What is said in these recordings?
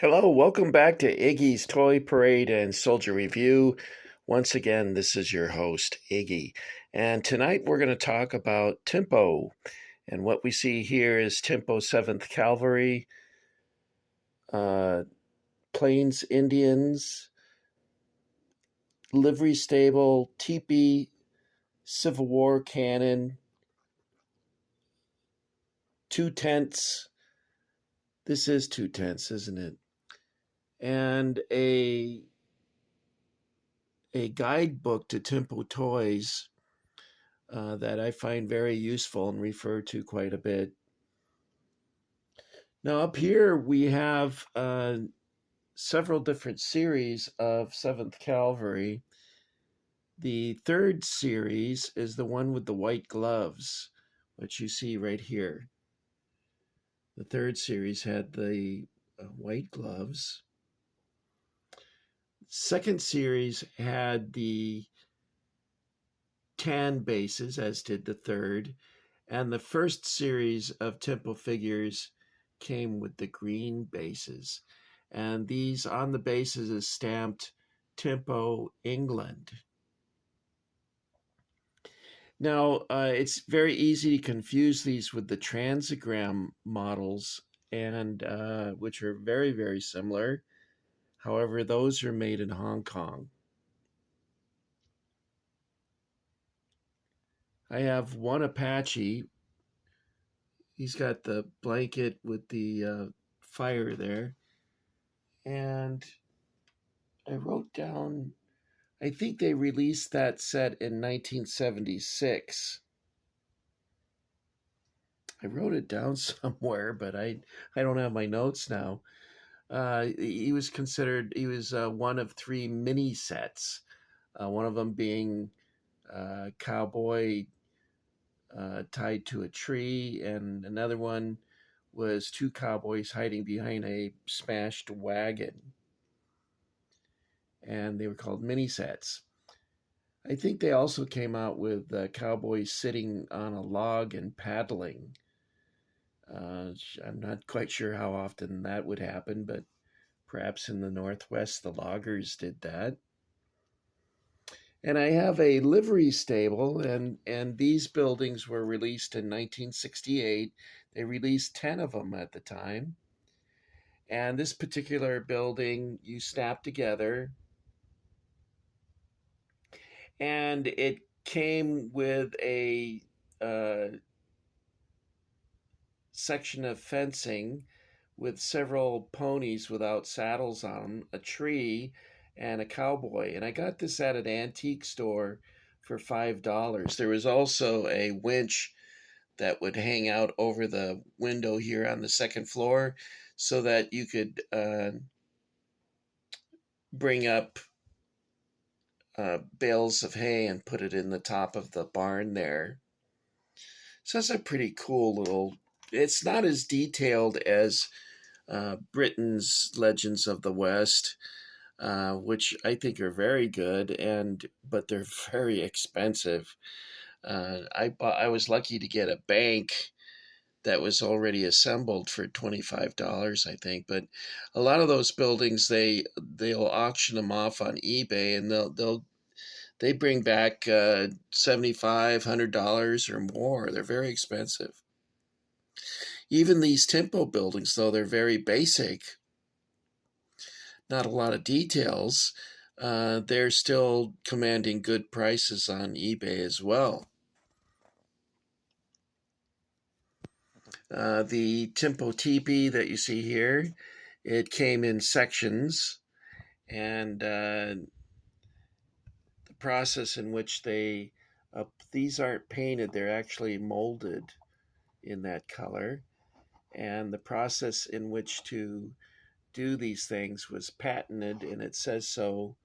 Hello, welcome back to Iggy's Toy Parade and Soldier Review. Once again, this is your host, Iggy. And tonight we're going to talk about Timpo. And what we see here is Timpo 7th Cavalry, uh, Plains Indians, Livery Stable, Teepee, Civil War Cannon, two tents. This is two tents, isn't it? And a guidebook to Timpo toys that I find very useful and refer to quite a bit. Now, up here we have several different series of 7th Cavalry. The third series is the one with the white gloves, which you see right here. The third series had the white gloves. Second series had the tan bases, as did the third. And the first series of Timpo figures came with the green bases. And these on the bases is stamped Timpo England. Now, it's very easy to confuse these with the transogram models, and which are very, very similar. However, those are made in Hong Kong. I have one Apache. He's got the blanket with the fire there. And I wrote down, I think they released that set in 1976. I wrote it down somewhere, but I don't have my notes now. He was one of three mini sets, one of them being cowboy tied to a tree, and another one was two cowboys hiding behind a smashed wagon. And they were called mini sets. I think they also came out with cowboys sitting on a log and paddling. I'm not quite sure how often that would happen, but perhaps in the Northwest the loggers did that. And I have a livery stable, and these buildings were released in 1968. They released 10 of them at the time. And this particular building you snap together, and it came with a section of fencing with several ponies without saddles on them, a tree, and a cowboy. And I got this at an antique store for $5. There was also a winch that would hang out over the window here on the second floor so that you could bring up bales of hay and put it in the top of the barn there. So that's a pretty cool little. It's not as detailed as Britain's Legends of the West, which I think are very good, but they're very expensive. I was lucky to get a bank that was already assembled for $25, I think. But a lot of those buildings they'll auction them off on eBay, and they bring back $7,500 or more. They're very expensive. Even these Timpo buildings, though they're very basic, not a lot of details, they're still commanding good prices on eBay as well. The Timpo teepee that you see here, it came in sections, and the process in which these aren't painted, they're actually molded in that color, and the process in which to do these things was patented, and it says so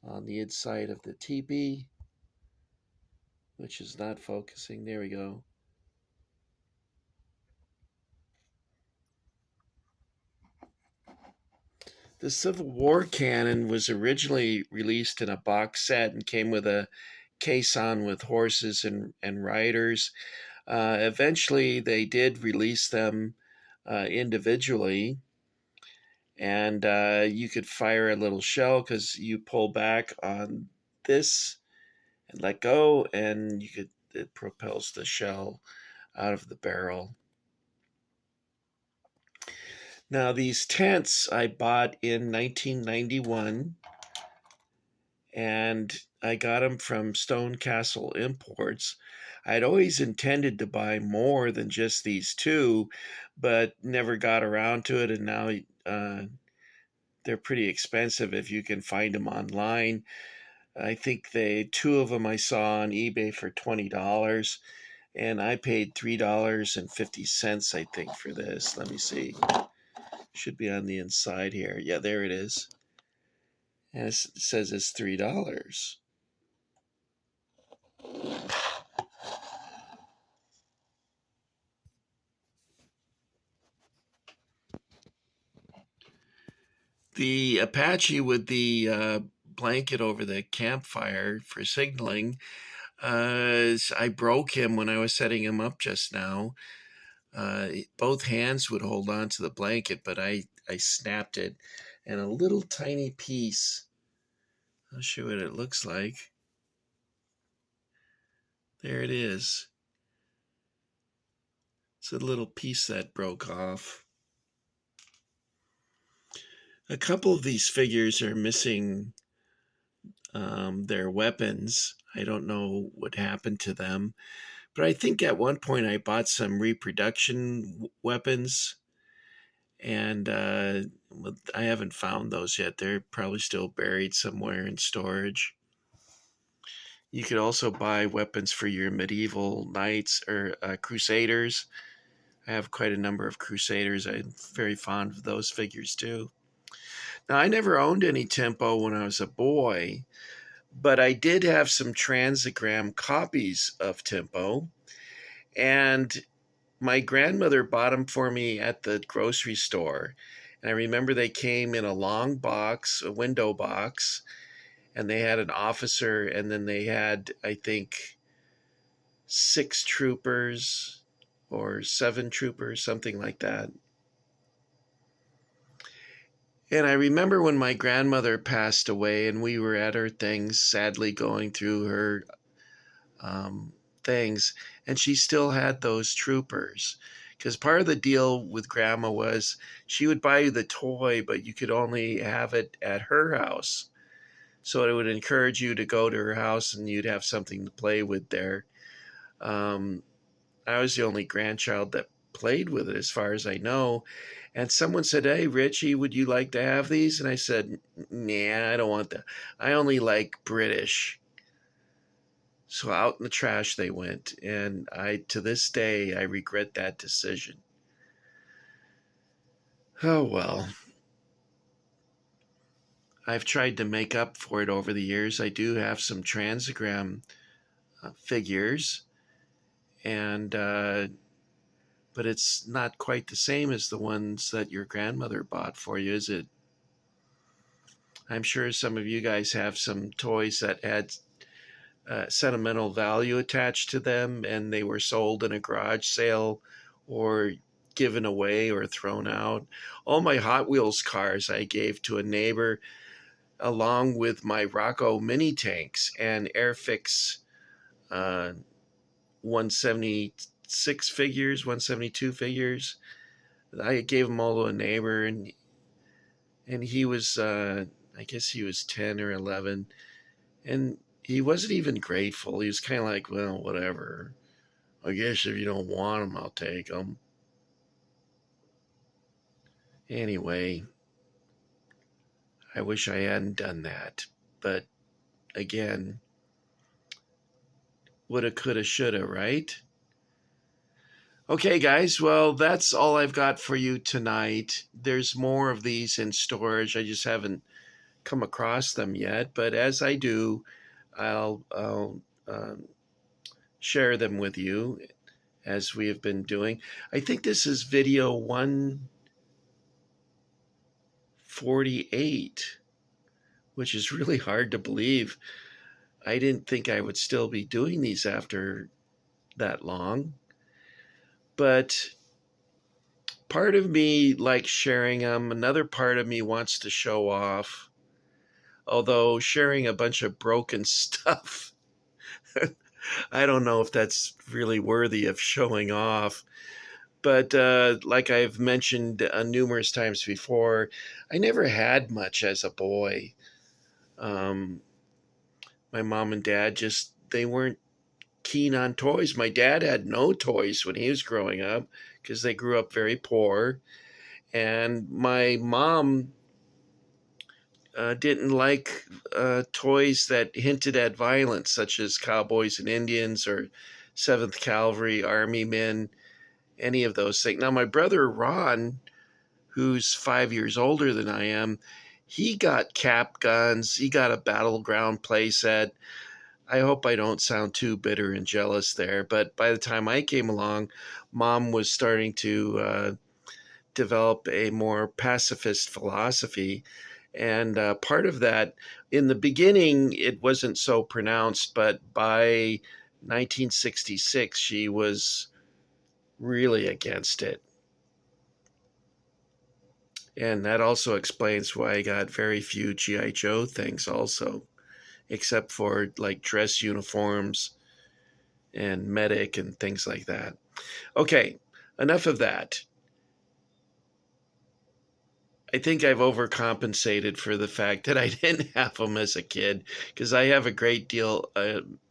on the inside of the teepee, which is not focusing. There we go. The Civil War cannon was originally released in a box set and came with a caisson with horses and riders. Eventually, they did release them individually, And you could fire a little shell because you pull back on this and let go, and it propels the shell out of the barrel. Now, these tents I bought in 1991, and I got them from Stone Castle Imports. I'd always intended to buy more than just these two, but never got around to it, and now they're pretty expensive if you can find them online. I think two of them I saw on eBay for $20, and I paid $3.50, I think, for this. Let me see. Should be on the inside here. Yeah, there it is. And it says it's $3. The Apache with the blanket over the campfire for signaling, I broke him when I was setting him up just now. Both hands would hold on to the blanket, but I snapped it, and a little tiny piece. I'll show you what it looks like. There it is. It's a little piece that broke off. A couple of these figures are missing their weapons. I don't know what happened to them, but I think at one point I bought some reproduction weapons, and I haven't found those yet. They're probably still buried somewhere in storage. You could also buy weapons for your medieval knights or crusaders. I have quite a number of crusaders. I'm very fond of those figures too. Now, I never owned any Timpo when I was a boy, but I did have some transogram copies of Timpo, and my grandmother bought them for me at the grocery store. And I remember they came in a long box, a window box, and they had an officer, and then they had, I think, 6 troopers or 7 troopers, something like that. And I remember when my grandmother passed away and we were at her things, sadly going through her things, and she still had those troopers. Because part of the deal with Grandma was she would buy you the toy, but you could only have it at her house. So it would encourage you to go to her house and you'd have something to play with there. I was the only grandchild that played with it, as far as I know. And someone said, "Hey, Richie, would you like to have these?" And I said, "Nah, I don't want that. I only like British." So out in the trash they went. And to this day, I regret that decision. Oh, well. I've tried to make up for it over the years. I do have some transogram figures, and but it's not quite the same as the ones that your grandmother bought for you, is it? I'm sure some of you guys have some toys that had sentimental value attached to them, and they were sold in a garage sale or given away or thrown out. All my Hot Wheels cars I gave to a neighbor, along with my Rocco mini tanks and Airfix 176 figures, 172 figures. I gave them all to a neighbor, and he was, I guess he was 10 or 11, and he wasn't even grateful. He was kind of like, "Well, whatever. I guess if you don't want them, I'll take them." Anyway, I wish I hadn't done that. But again, woulda, coulda, shoulda, right? Okay, guys, well, that's all I've got for you tonight. There's more of these in storage. I just haven't come across them yet. But as I do, I'll share them with you as we have been doing. I think this is video 148, which is really hard to believe. I didn't think I would still be doing these after that long. But Part of me likes sharing them. Another part of me wants to show off. Although sharing a bunch of broken stuff, I don't know if that's really worthy of showing off. But like I've mentioned numerous times before, I never had much as a boy. Um, my mom and dad they weren't keen on toys. My dad had no toys when he was growing up because they grew up very poor. And my mom didn't like toys that hinted at violence, such as cowboys and Indians or 7th Cavalry, Army men, any of those things. Now, my brother Ron, who's 5 years older than I am, he got cap guns. He got a battleground playset. I hope I don't sound too bitter and jealous there, but by the time I came along, Mom was starting to develop a more pacifist philosophy. And part of that, in the beginning, it wasn't so pronounced, but by 1966, she was really against it. And that also explains why I got very few G.I. Joe things, also, except for like dress uniforms and medic and things like that. Okay, enough of that. I think I've overcompensated for the fact that I didn't have them as a kid because I have a great deal,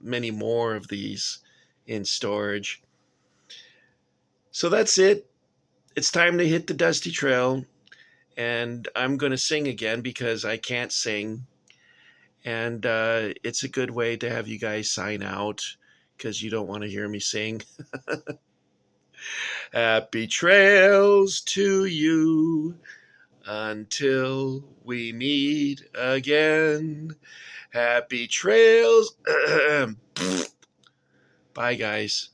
many more of these in storage. So that's it. It's time to hit the dusty trail. And I'm going to sing again because I can't sing. And it's a good way to have you guys sign out because you don't want to hear me sing. Happy trails to you until we meet again. Happy trails. Bye, guys.